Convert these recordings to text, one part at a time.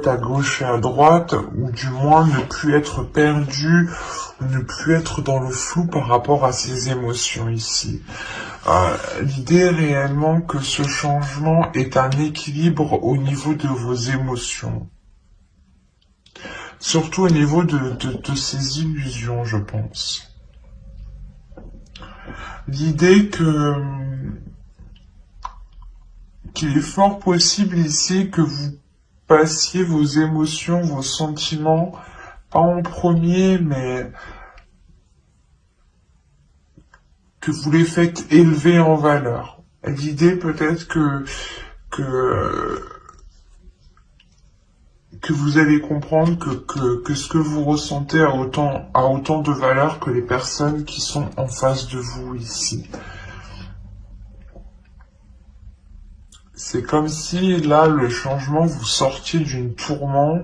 à gauche et à droite, ou du moins ne plus être perdu, ne plus être dans le flou par rapport à ses émotions ici. L'idée est réellement que ce changement est un équilibre au niveau de vos émotions. Surtout au niveau de ces illusions, je pense. L'idée qu'il est fort possible ici que vous passiez vos émotions, vos sentiments, pas en premier, mais que vous les faites élever en valeur. L'idée peut-être que vous allez comprendre que ce que vous ressentez a autant de valeur que les personnes qui sont en face de vous ici. C'est comme si, là, le changement, vous sortiez d'une tourment,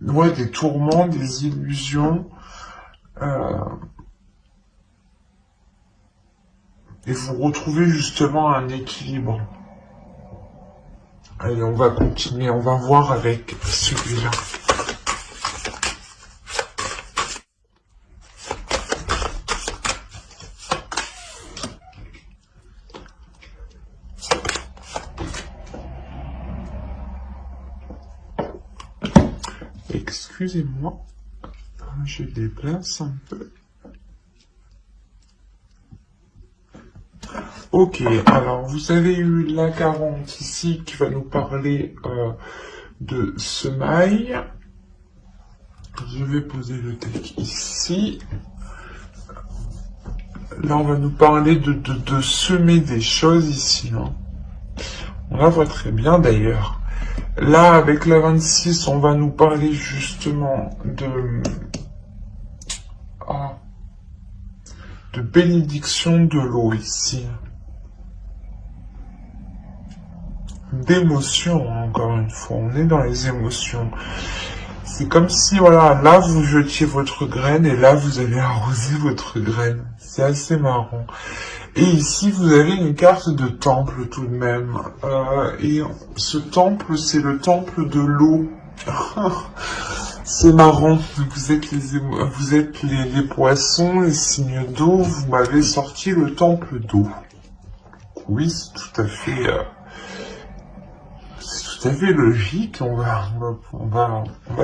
des tourments, des illusions, et vous retrouvez justement un équilibre. Allez, on va continuer, on va voir avec celui-là. Excusez-moi, je déplace un peu. Ok, alors vous avez eu la 40 ici qui va nous parler de semailles. Je vais poser le deck ici. Là, on va nous parler de semer des choses ici. Hein. On la voit très bien d'ailleurs. Là, avec la 26, on va nous parler justement de bénédiction de l'eau ici. D'émotions, encore une fois, on est dans les émotions. C'est comme si, voilà, là vous jetiez votre graine et là vous avez arrosé votre graine. C'est assez marrant. Et ici vous avez une carte de temple tout de même. Et ce temple, c'est le temple de l'eau. C'est marrant. Vous êtes les poissons, les signes d'eau. Vous m'avez sorti le temple d'eau. Oui, c'est tout à fait... C'est tout à fait logique, on va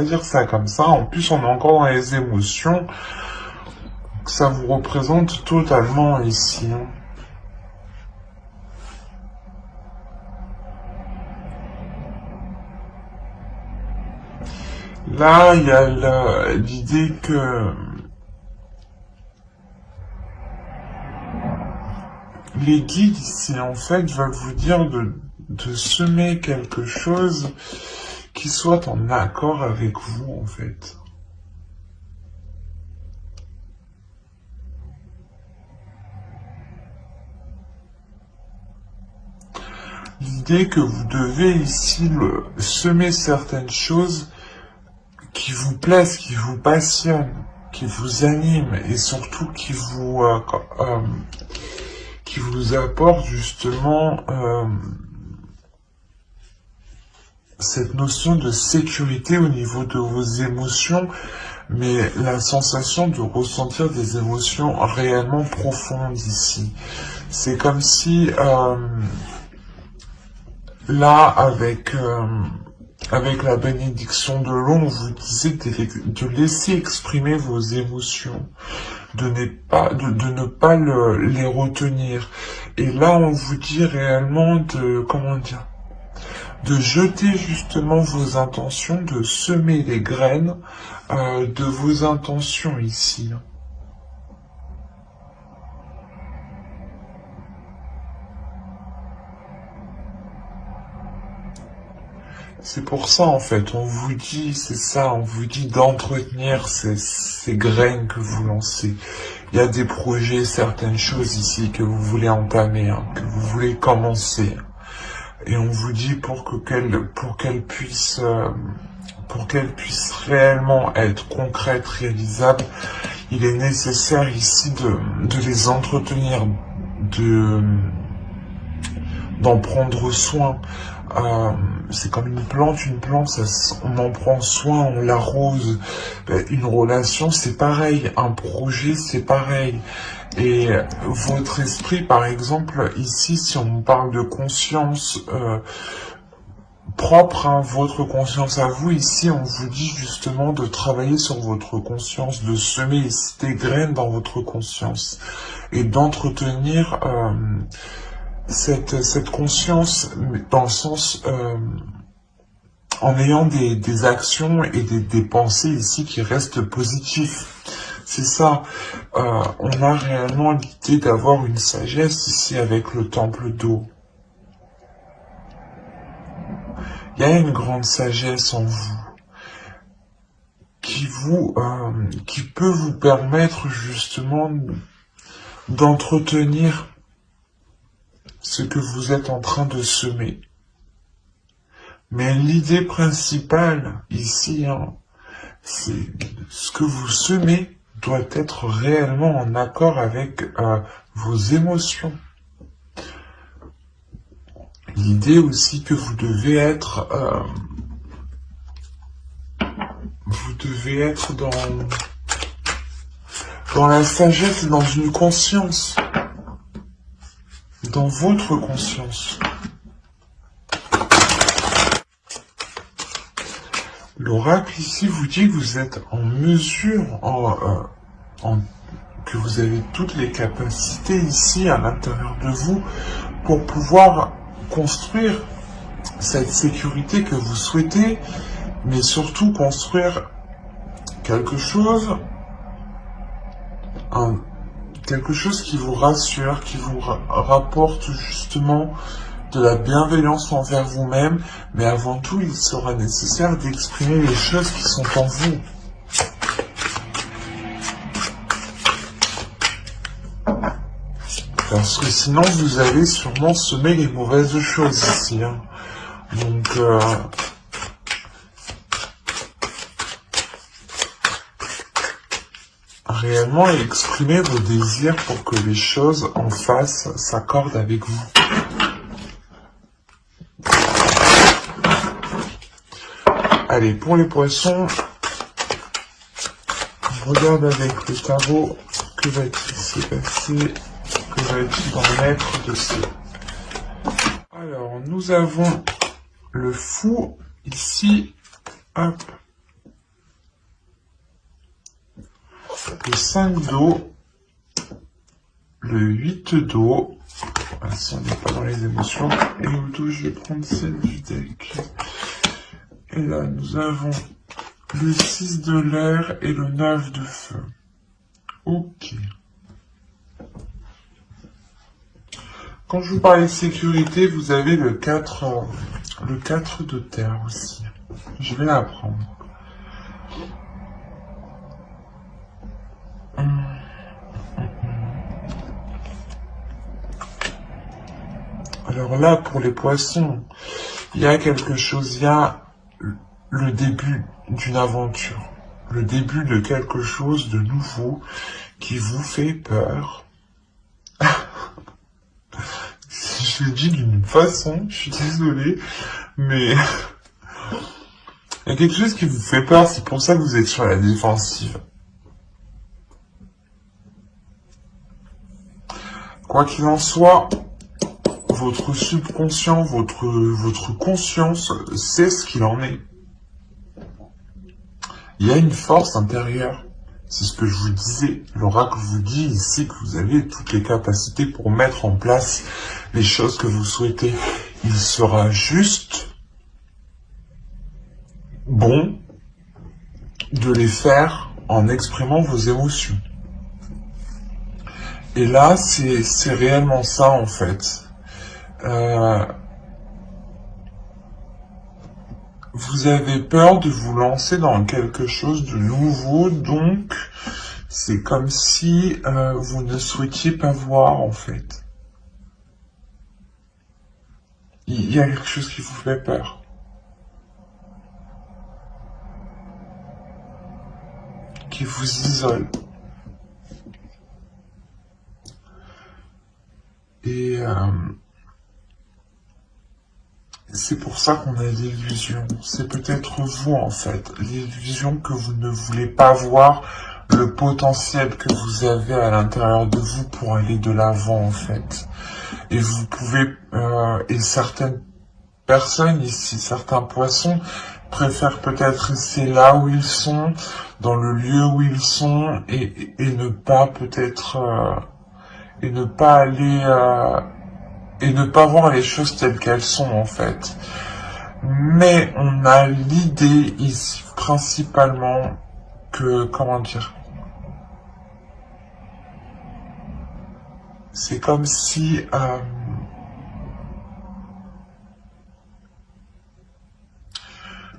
dire ça comme ça. En plus, on est encore dans les émotions. Donc, ça vous représente totalement ici. Hein. Là, il y a l'idée que les guides ici, en fait, veulent vous dire de semer quelque chose qui soit en accord avec vous, en fait. L'idée que vous devez ici semer certaines choses qui vous plaisent, qui vous passionnent, qui vous animent et surtout qui vous apportent justement cette notion de sécurité au niveau de vos émotions, mais la sensation de ressentir des émotions réellement profondes ici. C'est comme si, là, avec la bénédiction de l'eau, on vous disait de laisser exprimer vos émotions, de ne pas les retenir. Et là, on vous dit réellement de jeter justement vos intentions, de semer les graines de vos intentions ici. C'est pour ça en fait, on vous dit, c'est ça, on vous dit d'entretenir ces graines que vous lancez. Il y a des projets, certaines choses ici que vous voulez entamer, hein, que vous voulez commencer. Et on vous dit pour qu'elles puissent réellement être concrètes, réalisables, il est nécessaire ici de les entretenir, d'en prendre soin. c'est comme une plante, on en prend soin, on l'arrose. Une relation, c'est pareil, un projet, c'est pareil. Et votre esprit, par exemple, ici, si on parle de conscience propre, hein, votre conscience à vous, ici, on vous dit justement de travailler sur votre conscience, de semer des graines dans votre conscience et d'entretenir cette conscience dans le sens en ayant des actions et des pensées ici qui restent positifs. C'est ça. On a réellement l'idée d'avoir une sagesse ici avec le temple d'eau. Il y a une grande sagesse en vous qui peut vous permettre justement d'entretenir ce que vous êtes en train de semer. Mais l'idée principale ici, hein, c'est ce que vous semez doit être réellement en accord avec vos émotions. L'idée aussi que vous devez être dans la sagesse et dans une conscience, dans votre conscience. L'oracle ici vous dit que vous êtes en mesure, que vous avez toutes les capacités ici à l'intérieur de vous pour pouvoir construire cette sécurité que vous souhaitez, mais surtout construire quelque chose qui vous rassure, qui vous rapporte justement de la bienveillance envers vous-même, mais avant tout, il sera nécessaire d'exprimer les choses qui sont en vous. Parce que sinon, vous allez sûrement semer les mauvaises choses ici. Hein. Donc, réellement exprimer vos désirs pour que les choses en face s'accordent avec vous. Allez, pour les poissons, on regarde avec le tarot que va-t-il se passer, que va-t-il en être de ce. Alors, nous avons le fou ici, hop, le 5 d'eau, le 8 d'eau, si on n'est pas dans les émotions, et au dos, je vais prendre celle du deck. Et là, nous avons le 6 de l'air et le 9 de feu. Ok. Quand je vous parlais de sécurité, vous avez le 4 de terre aussi. Je vais la prendre. Alors là, pour les poissons, il y a quelque chose, il y a le début d'une aventure, le début de quelque chose de nouveau qui vous fait peur. Je le dis d'une façon, je suis désolé, mais il y a quelque chose qui vous fait peur, c'est pour ça que vous êtes sur la défensive. Quoi qu'il en soit, votre subconscient, votre conscience sait ce qu'il en est. Il y a une force intérieure. C'est ce que je vous disais. L'oracle vous dit ici que vous avez toutes les capacités pour mettre en place les choses que vous souhaitez. Il sera juste bon de les faire en exprimant vos émotions. Et là, c'est réellement ça en fait. Vous avez peur de vous lancer dans quelque chose de nouveau, donc c'est comme si vous ne souhaitiez pas voir en fait. Il y a quelque chose qui vous fait peur. Qui vous isole. Et C'est pour ça qu'on a l'illusion. C'est peut-être vous, en fait. L'illusion que vous ne voulez pas voir le potentiel que vous avez à l'intérieur de vous pour aller de l'avant, en fait. Et vous pouvez, et certaines personnes ici, certains poissons, préfèrent peut-être rester là où ils sont, dans le lieu où ils sont, et ne pas peut-être, et ne pas aller, et ne pas voir les choses telles qu'elles sont, en fait. Mais on a l'idée ici, principalement, que, comment dire, c'est comme si,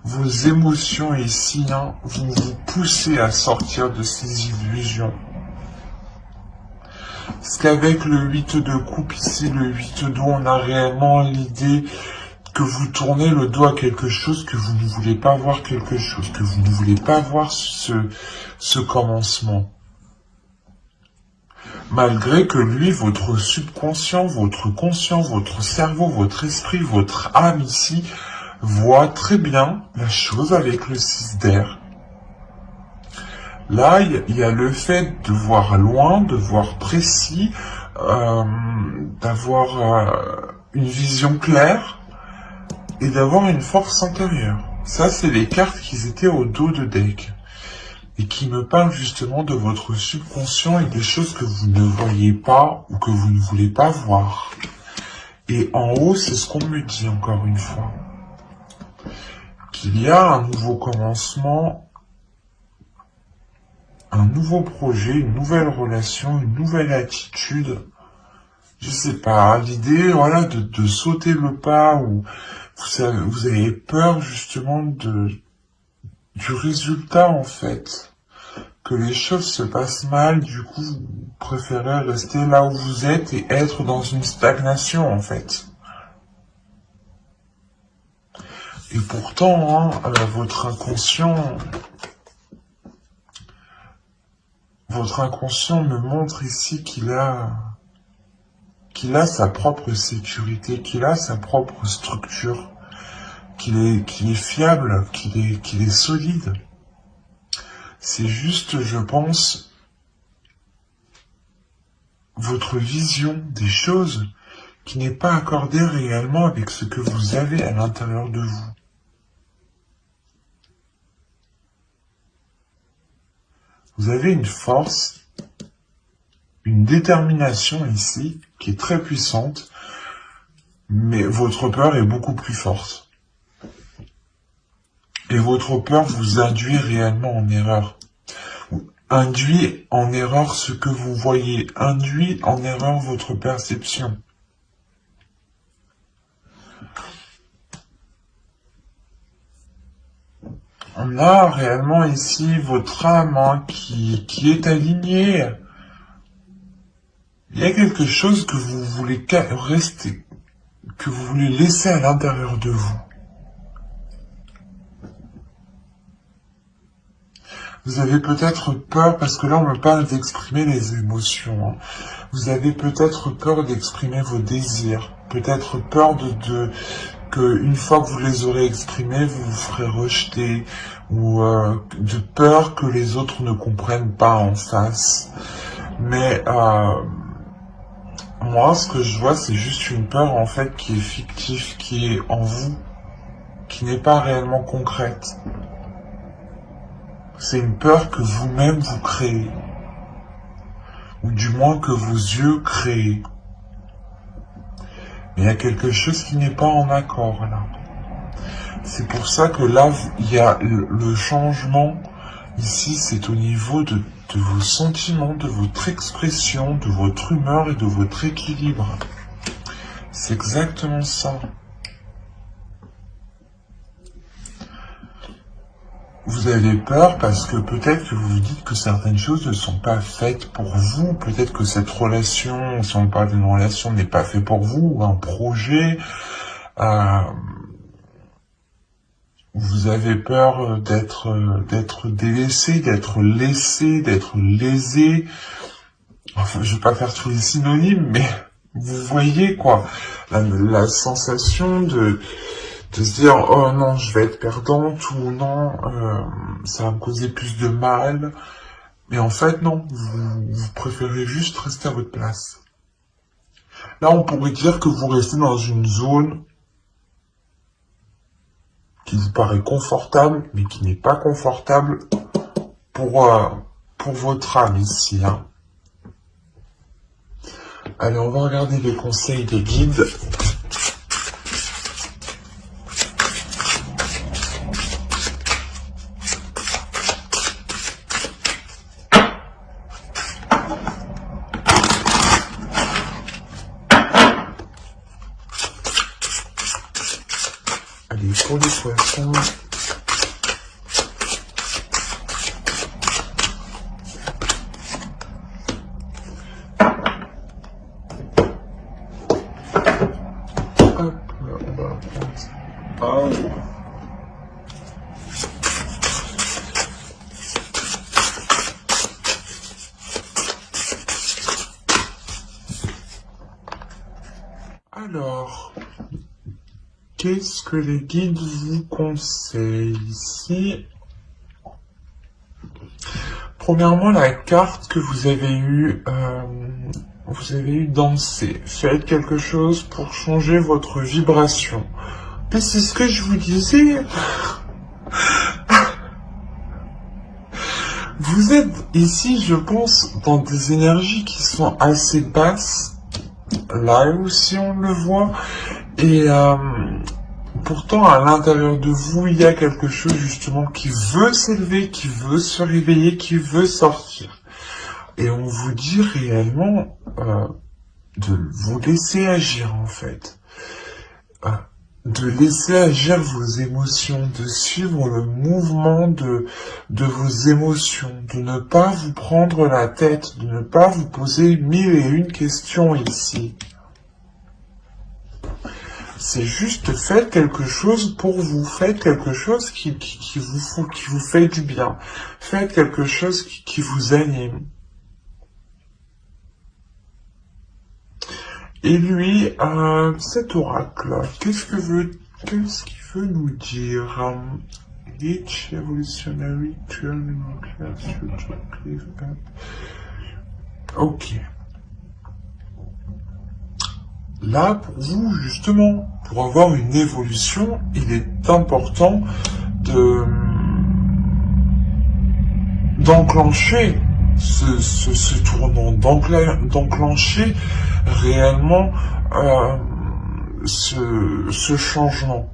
vos émotions ici, hein, vont vous pousser à sortir de ces illusions. Parce qu'avec le 8 de coupe ici, le 8 d'eau, on a réellement l'idée que vous tournez le dos à quelque chose, que vous ne voulez pas voir quelque chose, que vous ne voulez pas voir ce commencement. Malgré que lui, votre subconscient, votre conscient, votre cerveau, votre esprit, votre âme ici, voit très bien la chose avec le 6 d'air. Là, il y a le fait de voir loin, de voir précis, d'avoir une vision claire et d'avoir une force intérieure. Ça, c'est les cartes qui étaient au dos de deck et qui me parlent justement de votre subconscient et des choses que vous ne voyez pas ou que vous ne voulez pas voir. Et en haut, c'est ce qu'on me dit encore une fois. Qu'il y a un nouveau commencement, un nouveau projet, une nouvelle relation, une nouvelle attitude. Je sais pas, l'idée, voilà, de sauter le pas ou vous avez peur justement du résultat en fait. Que les choses se passent mal, du coup, vous préférez rester là où vous êtes et être dans une stagnation en fait. Et pourtant, hein, votre inconscient me montre ici qu'il a sa propre sécurité, qu'il a sa propre structure, qu'il est fiable, qu'il est solide. C'est juste, je pense, votre vision des choses qui n'est pas accordée réellement avec ce que vous avez à l'intérieur de vous. Vous avez une force, une détermination ici, qui est très puissante, mais votre peur est beaucoup plus forte. Et votre peur vous induit réellement en erreur. Induit en erreur ce que vous voyez, induit en erreur votre perception. On a réellement ici votre âme hein, qui est alignée. Il y a quelque chose que vous voulez rester, que vous voulez laisser à l'intérieur de vous. Vous avez peut-être peur, parce que là on me parle d'exprimer les émotions. Hein. Vous avez peut-être peur d'exprimer vos désirs. Peut-être peur que une fois que vous les aurez exprimés, vous vous ferez rejeter. Ou de peur que les autres ne comprennent pas en face. Mais moi, ce que je vois, c'est juste une peur en fait qui est fictive, qui est en vous, qui n'est pas réellement concrète. C'est une peur que vous-même vous créez, ou du moins que vos yeux créent. Mais il y a quelque chose qui n'est pas en accord là. C'est pour ça que là, il y a le changement. Ici, c'est au niveau de vos sentiments, de votre expression, de votre humeur et de votre équilibre. C'est exactement ça. Vous avez peur parce que peut-être que vous vous dites que certaines choses ne sont pas faites pour vous. Peut-être que cette relation, si on parle d'une relation, n'est pas faite pour vous, ou un projet. Vous avez peur d'être délaissé, d'être laissé, d'être lésé. Enfin, je vais pas faire tous les synonymes, mais vous voyez quoi, la sensation De se dire, oh non, je vais être perdante, ou non, ça va me causer plus de mal. Mais en fait, non, vous préférez juste rester à votre place. Là, on pourrait dire que vous restez dans une zone qui vous paraît confortable, mais qui n'est pas confortable pour votre âme ici. Hein. Allez, on va regarder les conseils des guides. Allez, pour les poissons. Hop, on va prendre ça. Oh. Alors, qu'est-ce que les guides vous conseillent ici? Premièrement, la carte que vous avez eue danser. Faites quelque chose pour changer votre vibration. Mais c'est ce que je vous disais. Vous êtes ici, je pense, dans des énergies qui sont assez basses. Là aussi, on le voit. Et pourtant, à l'intérieur de vous, il y a quelque chose justement qui veut s'élever, qui veut se réveiller, qui veut sortir. Et on vous dit réellement de vous laisser agir en fait. De laisser agir vos émotions, de suivre le mouvement de vos émotions, de ne pas vous prendre la tête, de ne pas vous poser 1001 questions ici. C'est juste faites quelque chose pour vous, faites quelque chose qui vous fait du bien, faites quelque chose qui vous anime. Et lui, cet oracle, qu'est-ce qu'il veut nous dire? Each evolutionary turn nuclear future cliff up. Ok. Là, pour vous, justement, pour avoir une évolution, il est important d'enclencher ce tournant, d'enclencher réellement ce changement.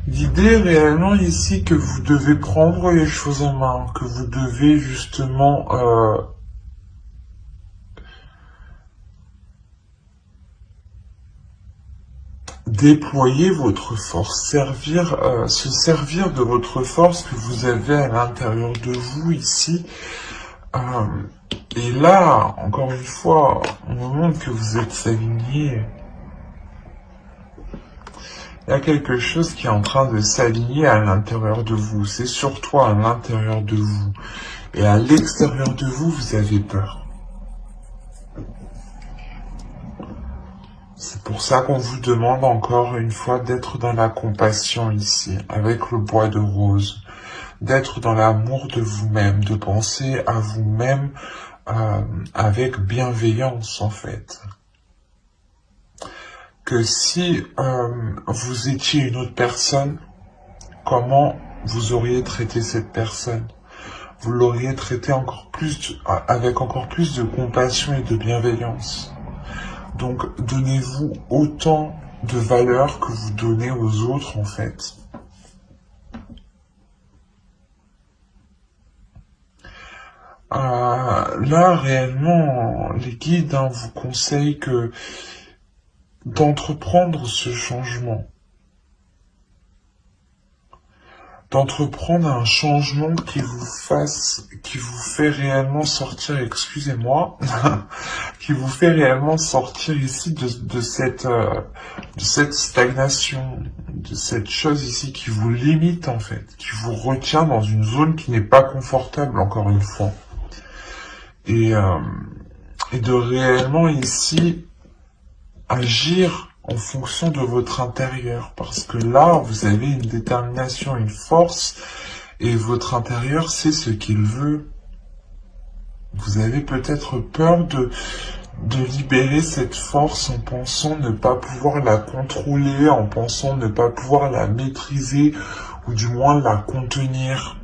L'idée réellement ici que vous devez prendre les choses en main, que vous devez justement déployer votre force, se servir de votre force que vous avez à l'intérieur de vous ici. Et là, encore une fois, au moment que vous êtes aligné, il y a quelque chose qui est en train de s'aligner à l'intérieur de vous. C'est surtout à l'intérieur de vous. Et à l'extérieur de vous, vous avez peur. C'est pour ça qu'on vous demande encore une fois d'être dans la compassion ici, avec le bois de rose. D'être dans l'amour de vous-même, de penser à vous-même avec bienveillance en fait. Que si vous étiez une autre personne, comment vous auriez traité cette personne? Vous l'auriez traité avec encore plus de compassion et de bienveillance. Donc donnez-vous autant de valeur que vous donnez aux autres en fait. Là, réellement, les guides vous conseillent d'entreprendre ce changement. D'entreprendre un changement qui vous fait réellement sortir, excusez-moi, qui vous fait réellement sortir ici de cette stagnation, de cette chose ici qui vous limite en fait, qui vous retient dans une zone qui n'est pas confortable encore une fois. Et de réellement ici agir en fonction de votre intérieur. Parce que là, vous avez une détermination, une force, et votre intérieur sait ce qu'il veut. Vous avez peut-être peur de libérer cette force en pensant ne pas pouvoir la contrôler, en pensant ne pas pouvoir la maîtriser, ou du moins la contenir.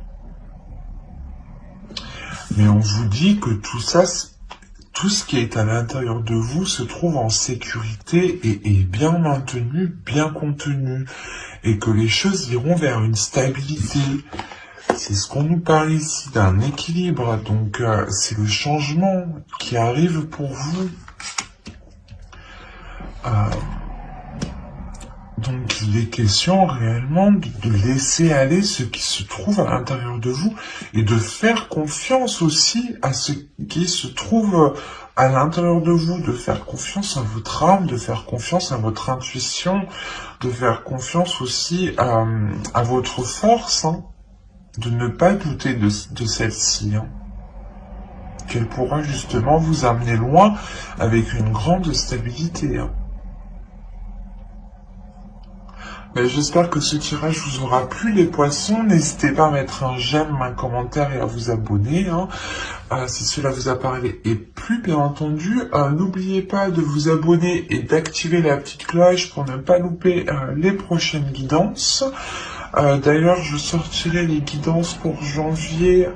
Mais on vous dit que tout ça, tout ce qui est à l'intérieur de vous se trouve en sécurité et est bien maintenu, bien contenu, et que les choses iront vers une stabilité. C'est ce qu'on nous parle ici, d'un équilibre. Donc, c'est le changement qui arrive pour vous. Donc, il est question réellement de laisser aller ce qui se trouve à l'intérieur de vous et de faire confiance aussi à ce qui se trouve à l'intérieur de vous, de faire confiance à votre âme, de faire confiance à votre intuition, de faire confiance aussi à votre force, hein, de ne pas douter de celle-ci, hein, qu'elle pourra justement vous amener loin avec une grande stabilité, hein. J'espère que ce tirage vous aura plu, les poissons. N'hésitez pas à mettre un j'aime, un commentaire et à vous abonner, hein, si cela vous a parlé et plu, bien entendu. N'oubliez pas de vous abonner et d'activer la petite cloche pour ne pas louper les prochaines guidances. D'ailleurs, je sortirai les guidances pour janvier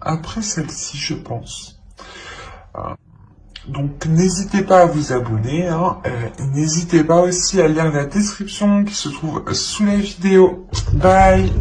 après celle-ci, je pense. Donc n'hésitez pas à vous abonner, hein. N'hésitez pas aussi à lire la description qui se trouve sous la vidéo. Bye!